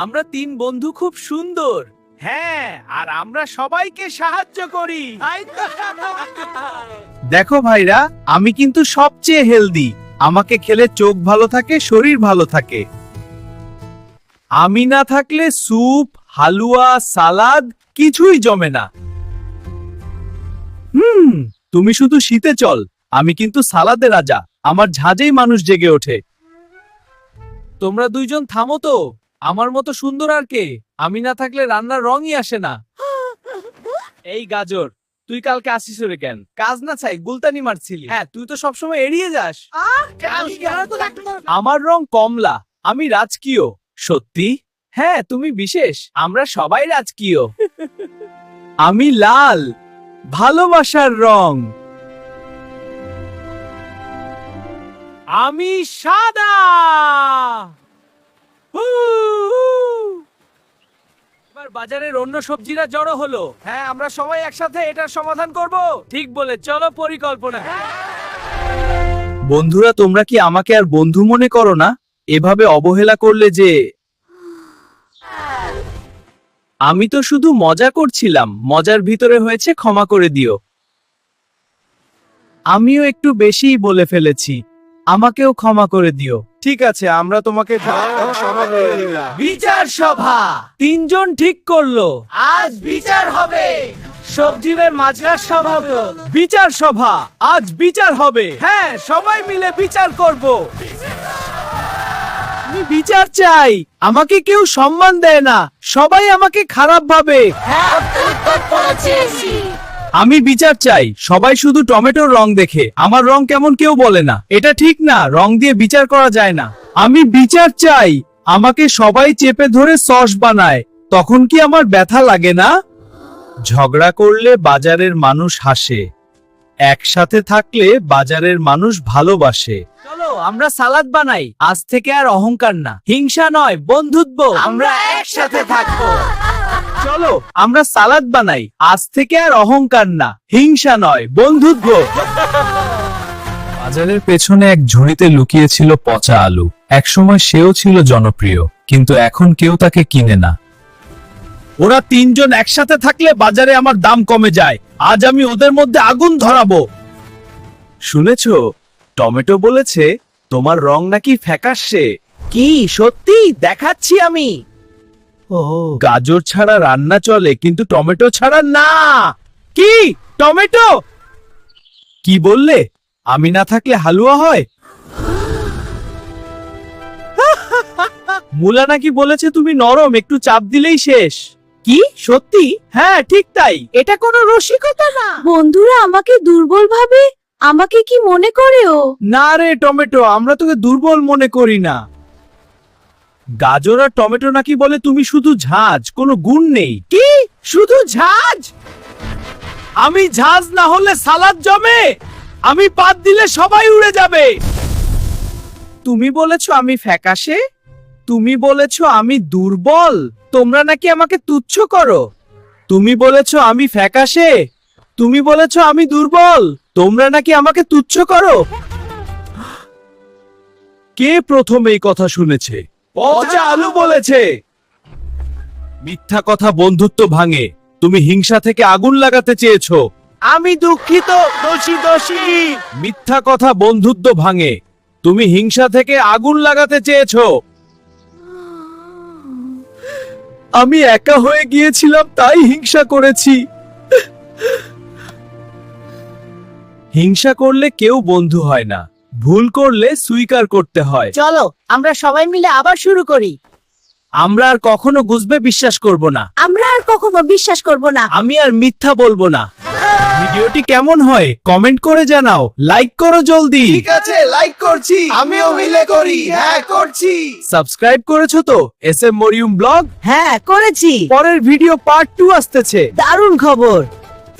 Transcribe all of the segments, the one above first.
আমরা তিন বন্ধু খুব সুন্দর। হ্যাঁ, আর আমরা সবাইকে সাহায্য করি। দেখো ভাইরা, আমি কিন্তু সবচেয়ে হেলদি। আমাকে খেলে চোখ ভালো থাকে, শরীর ভালো থাকে। আমি না থাকলে স্যুপ, হালুয়া, সালাদ কিছুই জমে না। তুমি শুধু শীতে চল, আমি কিন্তু সালাদে রাজা। আমার ঝাঁজেই মানুষ জেগে ওঠে। তোমরা দুইজন থামো তো। আমার মতো সুন্দর আর কে? আমি না থাকলে রান্নার রঙই আসে না। এই গাজর, তুই কালকে আসিস রে কেন? কাজ না চাই গুলতানি মারছিলি। হ্যাঁ, তুই তো সবসময় এড়িয়ে যাস। আমার রং কমলা, আমি রাজকীয়। সত্যি? হ্যাঁ, তুমি বিশেষ। আমরা সবাই রাজকীয়। আমি লাল, ভালোবাসার রং। আমি সাদা। এবার বাজারের অন্য সবজিরা জড়ো হলো। হ্যাঁ, আমরা সবাই একসাথে এটার সমাধান করব। ঠিক বলে, চলো পরিকল্পনা। বন্ধুরা, তোমরা কি আমাকে আর বন্ধু মনে করো না? এভাবে অবহেলা করলে যে। আমি তো শুধু মজা করছিলাম। মজার ভিতরে হয়েছে, ক্ষমা করে দিও। আমিও একটু বেশিই বলে ফেলেছি, আমাকেও ক্ষমা করে দিও। ঠিক আছে, আমরা তোমাকে বিচার সভা। তিনজন ঠিক করলো, আজ বিচার হবে। সবজিদের মাঝরার সভা হবে। বিচার সভা, আজ বিচার হবে। হ্যাঁ, সবাই মিলে বিচার করব। আমি বিচার চাই। আমাকে কেউ সম্মান দেয় না, সবাই আমাকে খারাপ ভাবে। আমি বিচার চাই। সবাই শুধু টমেটোর রং দেখে, আমার রং কেমন কেউ বলে না। এটা ঠিক না, রং দিয়ে বিচার করা যায় না। আমি বিচার চাই। আমাকে সবাই চেপে ধরে সস বানায়, তখন কি আমার ব্যথা লাগে না? ঝগড়া করলে বাজারের মানুষ হাসে, একসাথে থাকলে বাজারের মানুষ ভালোবাসে। চলো আমরা সালাদ বানাই। আজ থেকে আর অহংকার না, হিংসা নয়, বন্ধুত্ব। আমরা একসাথে থাকবো। চলো আমরা সালাদ বানাই। আজ থেকে আর অহংকার না, হিংসা নয়, বন্ধুত্ব। বাজারের পেছনে এক ঝুড়িতে লুকিয়ে ছিল পচা আলু। একসময় সেও ছিল জনপ্রিয়, কিন্তু এখন কেউ তাকে কিনে না। ওরা তিনজন একসাথে থাকলে বাজারে আমার দাম কমে যায়। আজ আমি ওদের মধ্যে আগুন ধরাবো। শুনেছো, টমেটো বলেছে তোমার রং নাকি ফ্যাকাশে। কি সত্যি? দেখাচ্ছি আমি। ও, গাজর ছাড়া রান্না চলে, কিন্তু টমেটো ছাড়া না। কি? টমেটো? কি বললে? আমি না থাকলে হালুয়া হয়? মুলা নাকি বলেছে তুমি নরম, একটু চাপ দিলেই শেষ। কি সত্যি? হ্যাঁ, ঠিক তাই। এটা কোনো রসিকতা না। বন্ধুরা আমাকে দুর্বল ভাবে। আমাকে কি মনে করে ও? না রে টমেটো, আমরা তোকে দুর্বল মনে করি না। গাজর আর টমেটো নাকি বলে তুমি শুধু ঝাঁজ, কোনো গুণ নেই। কি? শুধু ঝাঁজ? আমি ঝাঁজ না হলে সালাদ জমে। আমি পাত দিলে সবাই উড়ে যাবে। তুমি বলেছো আমি ফ্যাকাশে। তুমি বলেছো আমি দুর্বল। তোমরা নাকি আমাকে তুচ্ছ করো। তুমি বলেছো আমি ফ্যাকাশে। তুমি বলেছো আমি দুর্বল। তোমরা নাকি আমাকে তুচ্ছ করো। কে প্রথম এই কথা শুনেছে? পচা আলু বলেছে। মিথ্যা কথা বন্ধুত্ব ভাঙে। তুমি হিংসা থেকে আগুন লাগাতে চেয়েছো। আমি দুঃখিত, দোষী দোষী। মিথ্যা কথা বন্ধুত্ব ভাঙে। তুমি হিংসা থেকে আগুন লাগাতে চেয়েছো। আমি একা হয়ে গিয়েছিলাম, তাই হিংসা করেছি। হিংসা করলে কেউ বন্ধু হয় না, ভুল করলে স্বীকার করতে হয়। চলো আমরা সবাই মিলে আবার শুরু করি। আমরা আর কখনো গুজবে বিশ্বাস করব না। আমরা আর কখনো বিশ্বাস করব না। আমি আর মিথ্যা বলবো না। ভিডিওটি কেমন হয় কমেন্ট করে জানাও। লাইক করো জলদি। ঠিক আছে, লাইক করছি। আমিও মিলে করি। হ্যাঁ, করছি। সাবস্ক্রাইব করেছো তো SM মরিয়ম ব্লগ? হ্যাঁ করেছি। পরের ভিডিও পার্ট 2 আসতেছে। দারুণ খবর।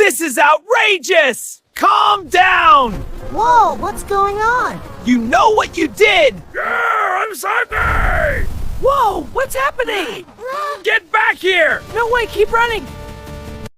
This is outrageous. Calm down. Whoa, what's going on? You know what you did. Yeah, I'm sorry. Whoa, what's happening? Get back here. No way, keep running.